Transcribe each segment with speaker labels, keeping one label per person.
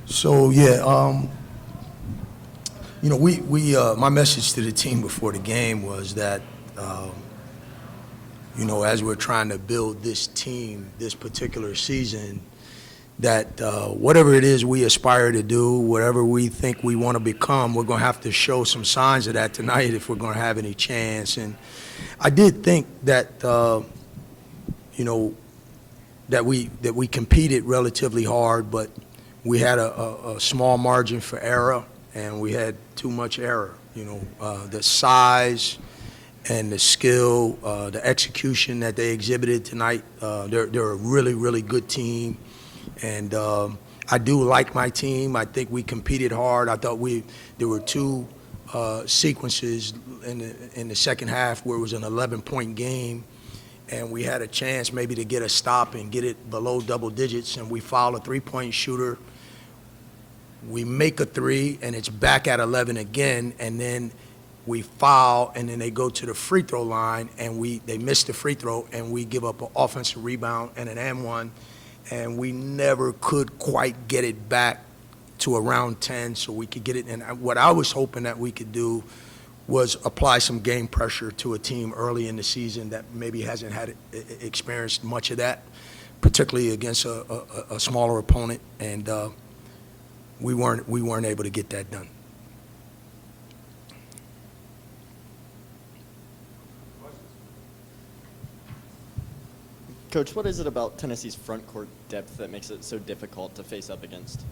Speaker 1: So yeah, my message to the team before the game was that, as we're trying to build this team this particular season, that whatever it is we aspire to do, whatever we think we want to become, we're going to have to show some signs of that tonight if we're going to have any chance. And I did think that, that we competed relatively hard, but we had a small margin for error, and we had too much error. The size and the skill, the execution that they exhibited tonight. They're a really, really good team, and I do like my team. I think we competed hard. I thought there were two sequences in the second half where it was an 11-point game, and we had a chance maybe to get a stop and get it below double digits, and we foul a three-point shooter. We make a three, and it's back at 11 again, and then we foul, and then they go to the free throw line, and they miss the free throw, and we give up an offensive rebound and an and-one, and we never could quite get it back to around 10 so we could get it. And what I was hoping that we could do was apply some game pressure to a team early in the season that maybe hasn't had experienced much of that, particularly against a smaller opponent, and we weren't able to get that done.
Speaker 2: Coach, what is it about Tennessee's front court depth that makes it so difficult to face up against?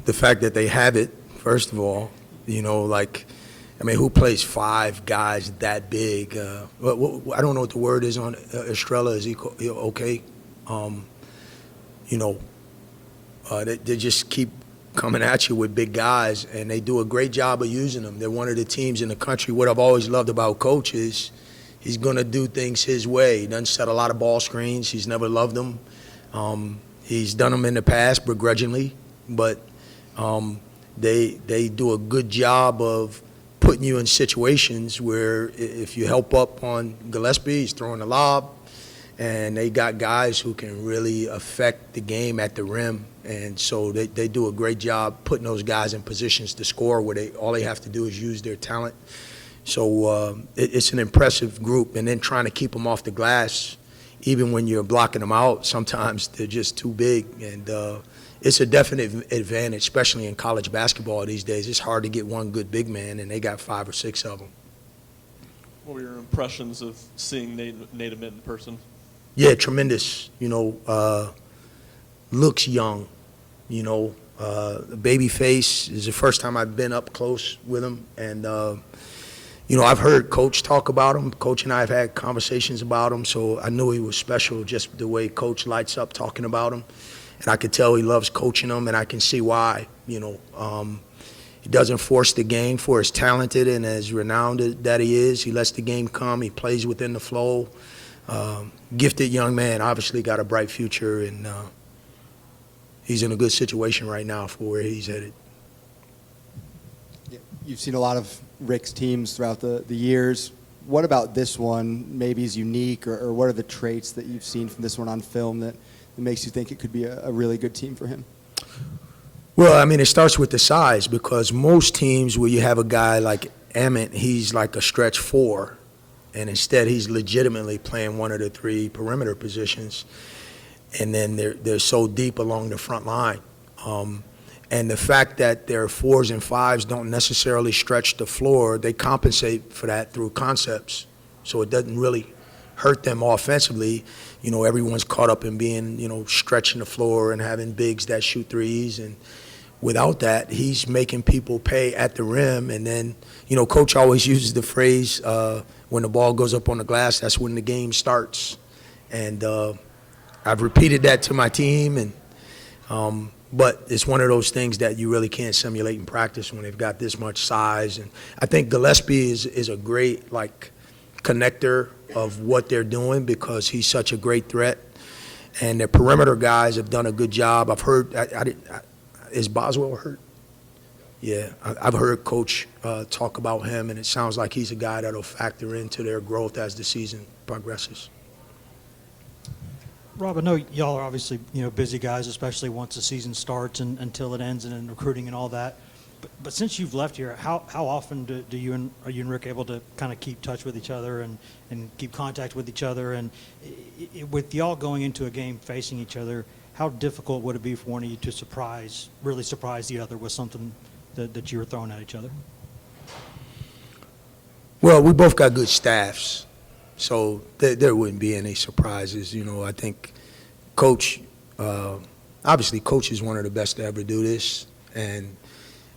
Speaker 1: The fact that they have it, first of all, who plays five guys that big? I don't know what the word is on Estrella. Is he okay? They just keep coming at you with big guys, and they do a great job of using them. They're one of the teams in the country. What I've always loved about Coach is he's going to do things his way. He doesn't set a lot of ball screens. He's never loved them. He's done them in the past begrudgingly, but they do a good job of putting you in situations where if you help up on Gillespie, he's throwing the lob, and they got guys who can really affect the game at the rim. And so they do a great job putting those guys in positions to score where all they have to do is use their talent. So it's an impressive group. And then trying to keep them off the glass, even when you're blocking them out, sometimes they're just too big. And it's a definite advantage, especially in college basketball these days. It's hard to get one good big man, and they got 5 or 6 of them.
Speaker 3: What were your impressions of seeing Nate Mel in person?
Speaker 1: Yeah, tremendous. Looks young. Baby face is the first time I've been up close with him. And, I've heard Coach talk about him. Coach and I have had conversations about him, so I knew he was special just the way Coach lights up talking about him. And I could tell he loves coaching them, and I can see why. He doesn't force the game for as talented and as renowned that he is. He lets the game come. He plays within the flow. Gifted young man, obviously got a bright future, and he's in a good situation right now for where he's headed.
Speaker 4: Yeah, you've seen a lot of Rick's teams throughout the years. What about this one maybe is unique, or what are the traits that you've seen from this one on film that makes you think it could be a really good team for him?
Speaker 1: Well, it starts with the size, because most teams where you have a guy like Emmett, he's like a stretch 4, and instead he's legitimately playing one of the 3 perimeter positions, and then they're so deep along the front line. And the fact that their 4s and 5s don't necessarily stretch the floor, they compensate for that through concepts, so it doesn't really hurt them offensively. Everyone's caught up in being, stretching the floor and having bigs that shoot threes. And without that, he's making people pay at the rim. And then, Coach always uses the phrase, when the ball goes up on the glass, that's when the game starts. And I've repeated that to my team. And but it's one of those things that you really can't simulate in practice when they've got this much size. And I think Gillespie is a great, connector of what they're doing, because he's such a great threat. And the perimeter guys have done a good job. I've heard, is Boswell hurt? Yeah, I've heard Coach talk about him, and it sounds like he's a guy that'll factor into their growth as the season progresses.
Speaker 5: Rob, I know y'all are obviously, busy guys, especially once the season starts and until it ends and in recruiting and all that. But since you've left here, how often are you and Rick able to kind of keep touch with each other and keep contact with each other? And with y'all going into a game facing each other, how difficult would it be for one of you to really surprise the other with something that you were throwing at each other?
Speaker 1: Well, we both got good staffs, so there wouldn't be any surprises. I think Coach, obviously Coach is one of the best to ever do this, and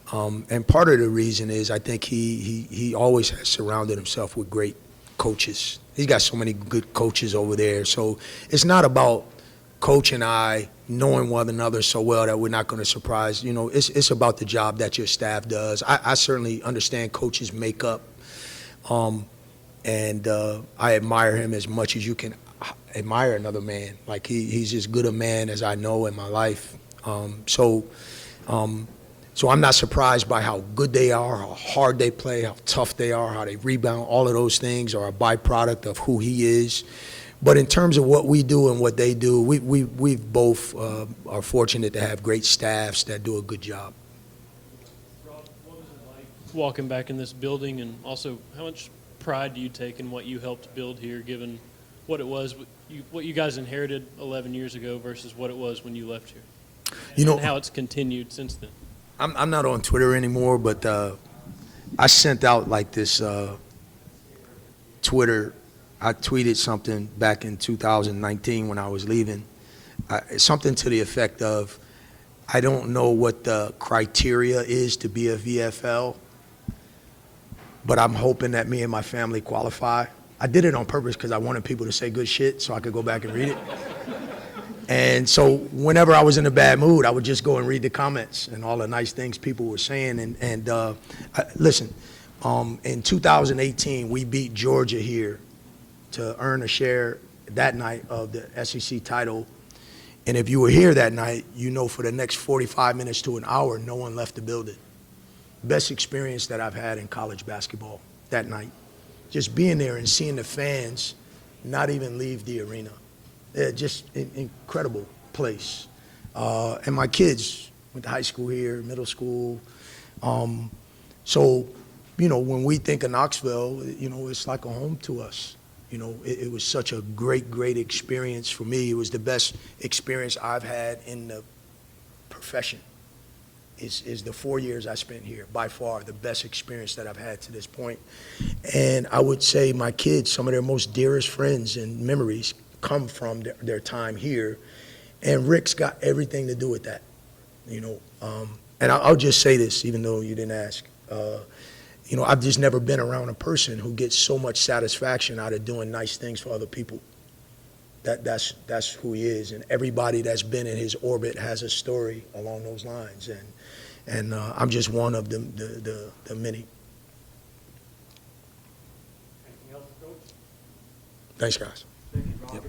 Speaker 1: part of the reason is I think he always has surrounded himself with great coaches. He's got so many good coaches over there, so it's not about Coach and I knowing one another so well that we're not going to surprise. It's about the job that your staff does. I certainly understand Coach's makeup. And I admire him as much as you can admire another man. Like he's as good a man as I know in my life. So I'm not surprised by how good they are, how hard they play, how tough they are, how they rebound. All of those things are a byproduct of who he is. But in terms of what we do and what they do, we both are fortunate to have great staffs that do a good job.
Speaker 6: Rob, what was it like walking back in this building, and also how much pride do you take in what you helped build here, given what it was, what you guys inherited 11 years ago versus what it was when you left here, and how it's continued since then?
Speaker 1: I'm not on Twitter anymore, but I sent out like this Twitter. I tweeted something back in 2019 when I was leaving, something to the effect of, I don't know what the criteria is to be a VFL, but I'm hoping that me and my family qualify. I did it on purpose because I wanted people to say good shit so I could go back and read it. And so whenever I was in a bad mood, I would just go and read the comments and all the nice things people were saying. Listen, in 2018, we beat Georgia here to earn a share that night of the SEC title. And if you were here that night, for the next 45 minutes to an hour, no one left the building. Best experience that I've had in college basketball that night. Just being there and seeing the fans not even leave the arena. Just an incredible place. And my kids went to high school here, middle school. So, when we think of Knoxville, it's like a home to us. It was such a great experience for me. It was the best experience I've had in the profession. Is the 4 years I spent here, by far the best experience that I've had to this point. And I would say my kids, some of their most dearest friends and memories come from their time here. And Rick's got everything to do with that, And I'll just say this, even though you didn't ask. I've just never been around a person who gets so much satisfaction out of doing nice things for other people. That's who he is, and everybody that's been in his orbit has a story along those lines, and I'm just one of them, the many.
Speaker 5: Anything else, Coach?
Speaker 1: Thanks, guys.
Speaker 5: Thank you, Rob.